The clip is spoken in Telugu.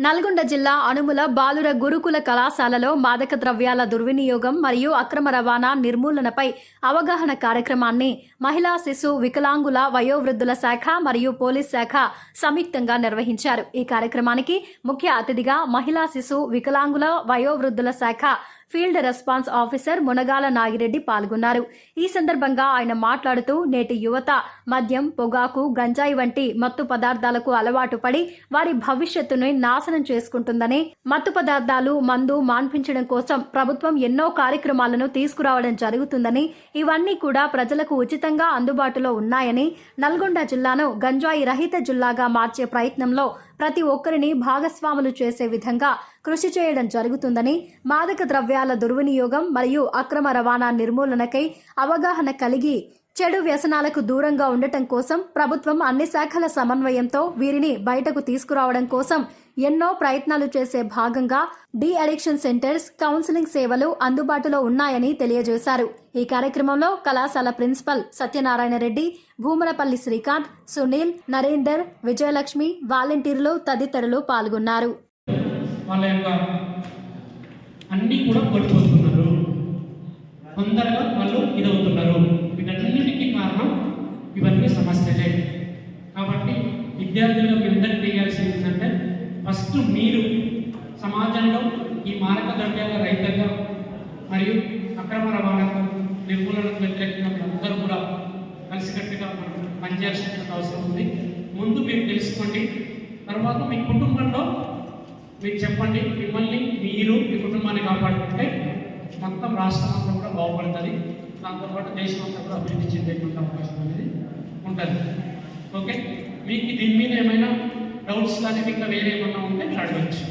నల్గొండ జిల్లా అనుముల బాలుర గురుకుల కళాశాలలో మాదక ద్రవ్యాల దుర్వినియోగం మరియు అక్రమ రవాణా నిర్మూలనపై అవగాహన కార్యక్రమాన్ని మహిళా శిశు వికలాంగుల వయోవృద్ధుల శాఖ మరియు పోలీస్ శాఖ సంయుక్తంగా నిర్వహించారు. ఈ కార్యక్రమానికి ముఖ్య అతిథిగా మహిళా శిశు వికలాంగుల వయోవృద్ధుల శాఖ field response officer Munagala Nagireddy పాల్గొన్నారు. ఈ సందర్భంగా ఆయన మాట్లాడుతూ నేటి యువత మద్యం, పొగాకు, గంజాయి వంటి మత్తు పదార్థాలకు అలవాటు పడి వారి భవిష్యత్తును నాశనం చేసుకుంటుందని, మత్తు పదార్థాలు, మందు మాన్పించడం కోసం ప్రభుత్వం ఎన్నో కార్యక్రమాలను తీసుకురావడం జరుగుతుందని, ఇవన్నీ కూడా ప్రజలకు ఉచితంగా అందుబాటులో ఉన్నాయని, నల్గొండ జిల్లాను గంజాయి రహిత జిల్లాగా మార్చే ప్రయత్నంలో ప్రతి ఒక్కరిని భాగస్వాములు చేసే విధంగా కృషి చేయడం జరుగుతుందని, మాదక ద్రవ్యాల దుర్వినియోగం మరియు అక్రమ రవాణా నిర్మూలనకై అవగాహన కలిగి చెడు వ్యసనాలకు దూరంగా ఉండటం కోసం ప్రభుత్వం అన్ని శాఖల సమన్వయంతో వీరిని బయటకు తీసుకురావడం కోసం ఎన్నో ప్రయత్నాలు చేసే భాగంగా డి అడిక్షన్ సెంటర్స్, కౌన్సిలింగ్ సేవలు అందుబాటులో ఉన్నాయని తెలియజేశారు. ఈ కార్యక్రమంలో కళాశాల ప్రిన్సిపల్ సత్యనారాయణ రెడ్డి, భూమనపల్లి శ్రీకాంత్, సునీల్, నరేందర్, విజయలక్ష్మి, వాలంటీర్లు తదితరులు పాల్గొన్నారు. వాళ్ళ యొక్క అన్నీ కూడా పడిపోతున్నారు, తొందరగా వాళ్ళు ఇదవుతున్నారు. వీటన్నిటికీ కారణం ఇవన్నీ సమస్యలే. కాబట్టి విద్యార్థులకు అందరికీ తెలియాల్సింది ఏంటంటే, ఫస్ట్ మీరు సమాజంలో ఈ మారక ద్రవ్యాల రహితంగా మరియు అక్రమ రవాణాకు నిర్మూలనకు వ్యతిరేకంగా అందరూ కూడా కలిసికట్టుగా మనం పనిచేయాల్సిన అవసరం ఉంది. ముందు మీరు తెలుసుకోండి, తర్వాత మీ కుటుంబంలో మీరు చెప్పండి. మిమ్మల్ని మీరు మీ కుటుంబాన్ని కాపాడుకుంటే మొత్తం రాష్ట్రం అంతా కూడా బాగుపడుతుంది. దాంతోపాటు దేశం అంతా కూడా అభివృద్ధి చెందేటువంటి అవకాశం అనేది ఉంటుంది. ఓకే, మీకు దీని మీద ఏమైనా డౌట్స్ కానీ ఇంకా వేరే ఏమన్నా ఉంటే అడగచ్చు.